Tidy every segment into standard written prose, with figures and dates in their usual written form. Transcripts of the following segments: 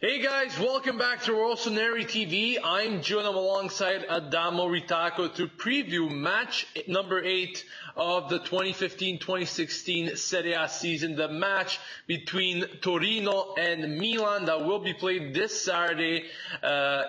Hey guys, welcome back to Rossoneri TV. I'm Gio and I'm alongside Adamo to preview match number 8 of the 2015-2016 Serie A season. The match between Torino and Milan that will be played this Saturday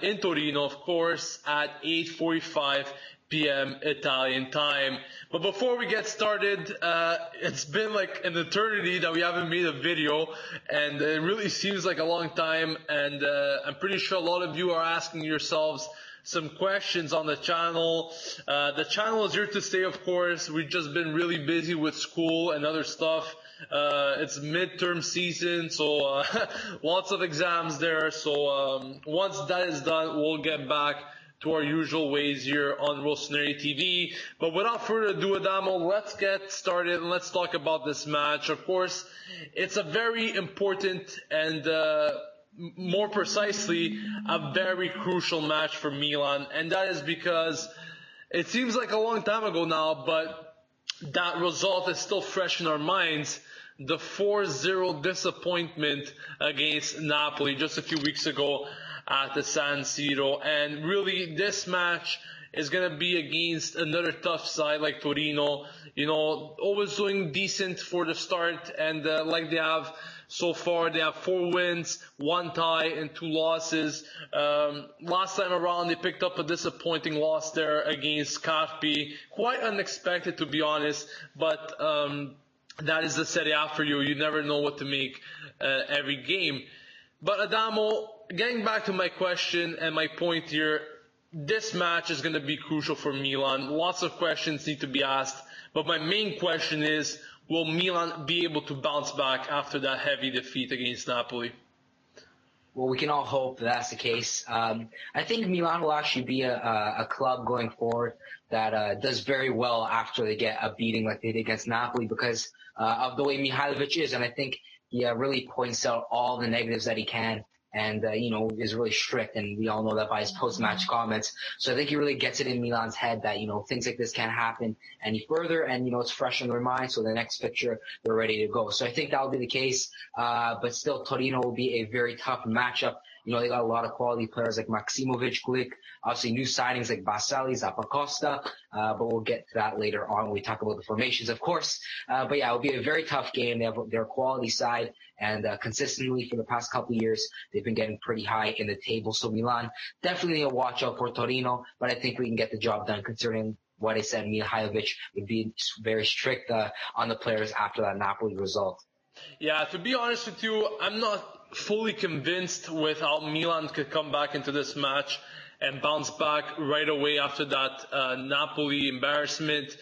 in Torino, of course, at 8:45 p.m. Italian time. But before we get started, it's been like an eternity that we haven't made a video, and it really seems like a long time, and I'm pretty sure a lot of you are asking yourselves some questions on the channel. The channel is here to stay, of course. We've just been really busy with school and other stuff. It's midterm season, so lots of exams there. So once that is done, we'll get back to our usual ways here on Rossoneri TV. But without further ado, Adamo, let's get started and let's talk about this match. Of course, it's a very important and more precisely, a very crucial match for Milan. And that is because it seems like a long time ago now, but that result is still fresh in our minds. The 4-0 disappointment against Napoli just a few weeks ago at the San Siro. And really, this match is going to be against another tough side like Torino. You know, always doing decent for the start, and like they have so far, they have 4 wins, 1 tie, and 2 losses. Last time around, they picked up a disappointing loss there against Carpi. Quite unexpected, to be honest, but that is the Serie A for you. You never know what to make every game. But Adamo, getting back to my question and my point here, this match is going to be crucial for Milan. Lots of questions need to be asked, but my main question is, will Milan be able to bounce back after that heavy defeat against Napoli? Well, we can all hope that's the case. I think Milan will actually be a club going forward that does very well after they get a beating like they did against Napoli because of the way Mihajlovic is, and I think he really points out all the negatives that he can, and is really strict, and we all know that by his post-match comments. So I think he really gets it in Milan's head that things like this can't happen any further, and it's fresh in their mind. So the next fixture, they're ready to go. So I think that will be the case. But still, Torino will be a very tough matchup. They got a lot of quality players like Maksimovic, Glick, obviously new signings like Baselli, Zappacosta, but we'll get to that later on when we talk about the formations, of course. But yeah, it'll be a very tough game. They have their quality side, and consistently for the past couple of years, they've been getting pretty high in the table. So Milan definitely a watch out for Torino, but I think we can get the job done considering what I said. Mihajlovic would be very strict on the players after that Napoli result. Yeah, to be honest with you, I'm not fully convinced with how Milan could come back into this match and bounce back right away after that Napoli embarrassment.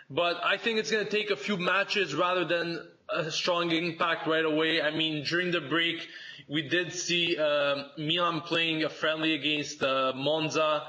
But I think it's going to take a few matches rather than a strong impact right away. I mean, during the break, we did see Milan playing a friendly against Monza,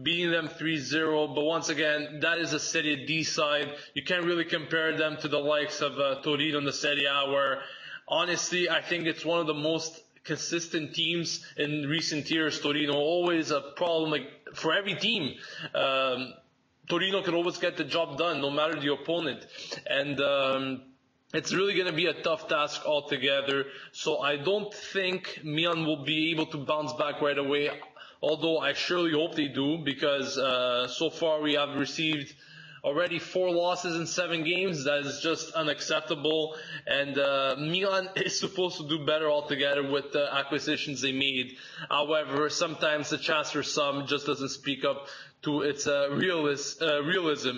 beating them 3-0. But once again, that is a Serie D side. You can't really compare them to the likes of Torino in the Serie A, where honestly, I think it's one of the most consistent teams in recent years. Torino, always a problem like for every team. Torino can always get the job done, no matter the opponent. And it's really going to be a tough task altogether. So I don't think Milan will be able to bounce back right away, although I surely hope they do, because so far we have received already 4 losses in 7 games. That is just unacceptable. And Milan is supposed to do better altogether with the acquisitions they made. However, sometimes the Chancellor sum just doesn't speak up to its realism.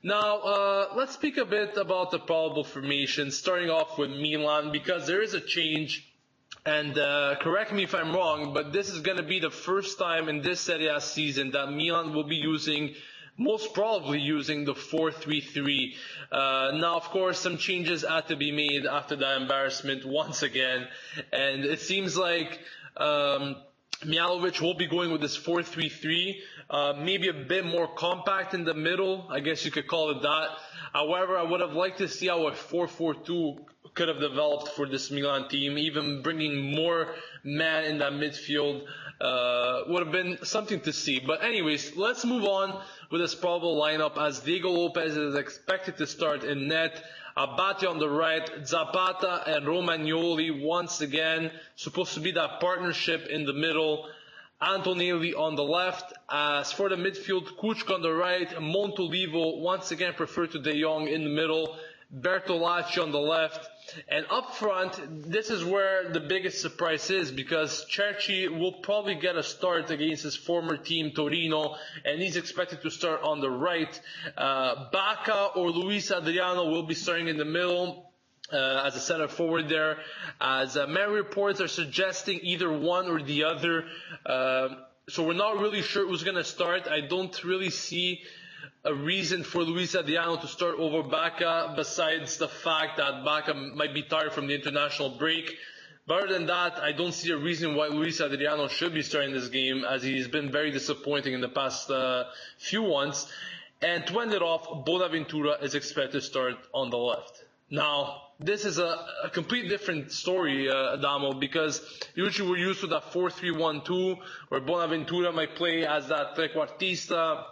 Now, let's speak a bit about the probable formation, starting off with Milan, because there is a change. And correct me if I'm wrong, but this is going to be the first time in this Serie A season that Milan will be most probably using the 4-3-3. Now, of course, some changes had to be made after that embarrassment once again. And it seems like Mihajlovic will be going with this 4-3-3, maybe a bit more compact in the middle, I guess you could call it that. However, I would have liked to see how a 4-4-2 could have developed for this Milan team, even bringing more man in that midfield would have been something to see. But anyways, let's move on with this probable lineup, as Diego Lopez is expected to start in net. Abate on the right, Zapata and Romagnoli once again, supposed to be that partnership in the middle. Antonelli on the left. As for the midfield, Kuczka on the right, Montolivo once again preferred to De Jong in the middle, Bertolacci on the left. And up front, this is where the biggest surprise is, because Cerci will probably get a start against his former team, Torino, and he's expected to start on the right. Bacca or Luis Adriano will be starting in the middle. As a center forward there, as many reports are suggesting either one or the other. So we're not really sure who's going to start. I don't really see a reason for Luis Adriano to start over Bacca, besides the fact that Bacca might be tired from the international break. But other than that, I don't see a reason why Luis Adriano should be starting this game, as he's been very disappointing in the past few ones. And to end it off, Bonaventura is expected to start on the left. Now, this is a complete different story, Adamo, because usually we're used to that 4-3-1-2, where Bonaventura might play as that trequartista.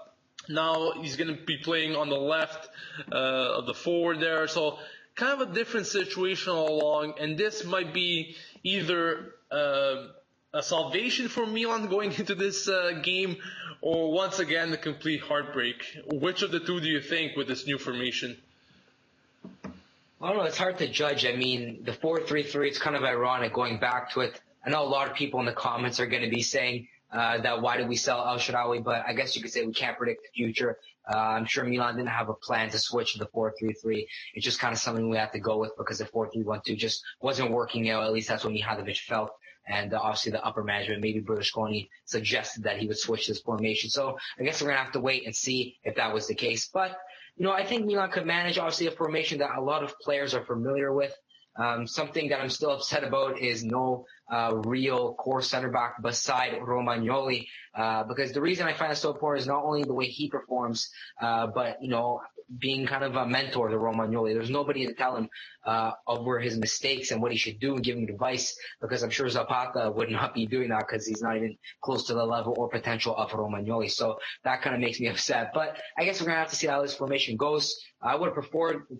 Now he's going to be playing on the left of the forward there. So kind of a different situation all along, and this might be either a salvation for Milan going into this game, or once again a complete heartbreak. Which of the two do you think with this new formation? I don't know, it's hard to judge. I mean, the 4-3-3, it's kind of ironic going back to it. I know a lot of people in the comments are going to be saying that why did we sell El Shaarawy, but I guess you could say we can't predict the future. I'm sure Milan didn't have a plan to switch to the 4-3-3. It's just kind of something we had to go with because the 4-3-1-2 just wasn't working out. At least that's what Mihajlovic felt. And obviously the upper management, maybe Berlusconi, suggested that he would switch this formation. So I guess we're going to have to wait and see if that was the case. But I think Milan could manage, obviously, a formation that a lot of players are familiar with. Something that I'm still upset about is no real core center back beside Romagnoli, because the reason I find it so important is not only the way he performs, but being kind of a mentor to Romagnoli. There's nobody to tell him over his mistakes and what he should do and give him advice, because I'm sure Zapata would not be doing that because he's not even close to the level or potential of Romagnoli. So that kind of makes me upset. But I guess we're going to have to see how this formation goes. I would have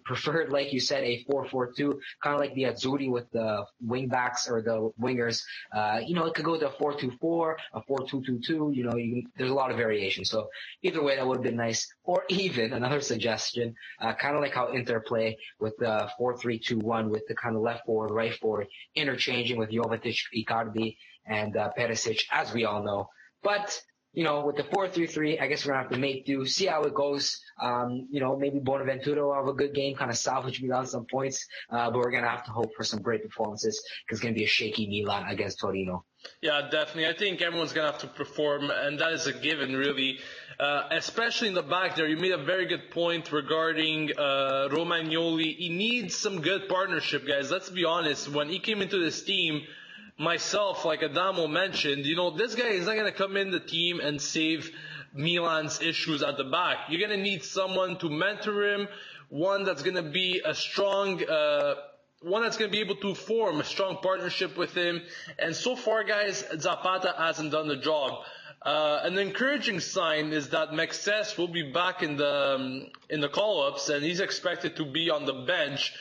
preferred, like you said, a 4-4-2, kind of like the Azzurri with the wing backs or the wingers. It could go to a 4-2-4, a 4-2-2-2. There's a lot of variation. So either way, that would have been nice. Or even another suggestion, kind of like how Inter play with the 4-3-2-1 with the kind of left forward, right forward, interchanging with Jovetic, Icardi, and Perisic, as we all know. But with the 4-3-3, I guess we're going to have to make do, see how it goes. Maybe Bonaventura will have a good game, kind of salvage Milan some points. But we're going to have to hope for some great performances because it's going to be a shaky Milan against Torino. Yeah, definitely. I think everyone's going to have to perform, and that is a given, really. Especially in the back there. You made a very good point regarding Romagnoli. He needs some good partnership, guys. Let's be honest. When he came into this team, myself, like Adamo mentioned, this guy is not going to come in the team and save Milan's issues at the back. You're going to need someone to mentor him, one that's going to be a strong, one that's going to be able to form a strong partnership with him. And so far, guys, Zapata hasn't done the job. An encouraging sign is that Mexes will be back in the call-ups, and he's expected to be on the bench.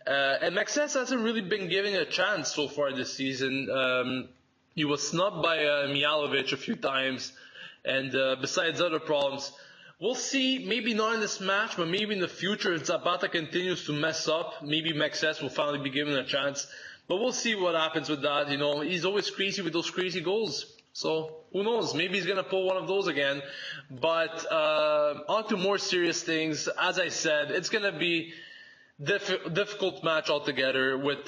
And Mexes hasn't really been given a chance so far this season. He was snubbed by Mihajlovic a few times, and besides other problems. We'll see, maybe not in this match, but maybe in the future if Zapata continues to mess up, maybe Mexes will finally be given a chance. But we'll see what happens with that. He's always crazy with those crazy goals. So who knows? Maybe he's going to pull one of those again. But on to more serious things. As I said, it's going to be difficult match altogether with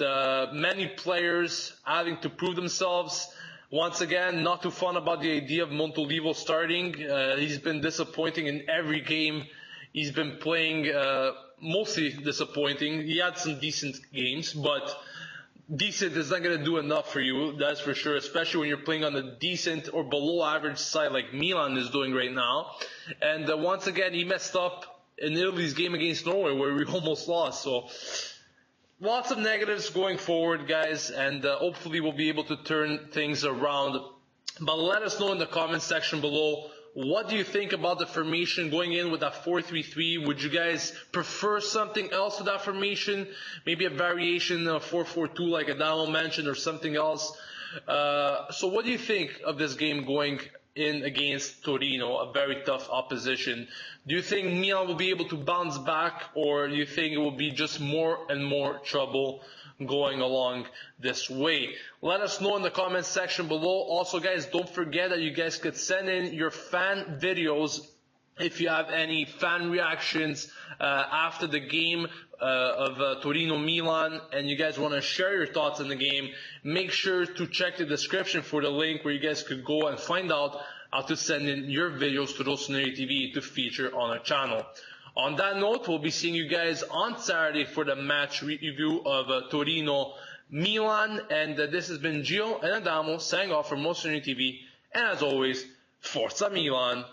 many players having to prove themselves. Once again, not too fun about the idea of Montolivo starting. He's been disappointing in every game. He's been playing mostly disappointing. He had some decent games, but decent is not going to do enough for you, that's for sure, especially when you're playing on a decent or below average side like Milan is doing right now. And once again, he messed up in Italy's game against Norway where we almost lost. So lots of negatives going forward, guys, and hopefully we'll be able to turn things around. But let us know in the comment section below What do you think about the formation going in with that 4-3-3? Would you guys prefer something else to that formation? Maybe a variation of 4-4-2 like Adamo mentioned, or something else? So what do you think of this game going in against Torino, a very tough opposition? Do you think Milan will be able to bounce back, or do you think it will be just more and more trouble going along this way? Let us know in the comments section below. Also, guys, don't forget that you guys could send in your fan videos if you have any fan reactions after the game of Torino-Milan, and you guys want to share your thoughts on the game. Make sure to check the description for the link where you guys could go and find out how to send in your videos to Rossoneri TV to feature on our channel. On that note, we'll be seeing you guys on Saturday for the match review of Torino-Milan. And this has been Gio and Adamo signing off from Rossoneri TV. And as always, Forza Milan!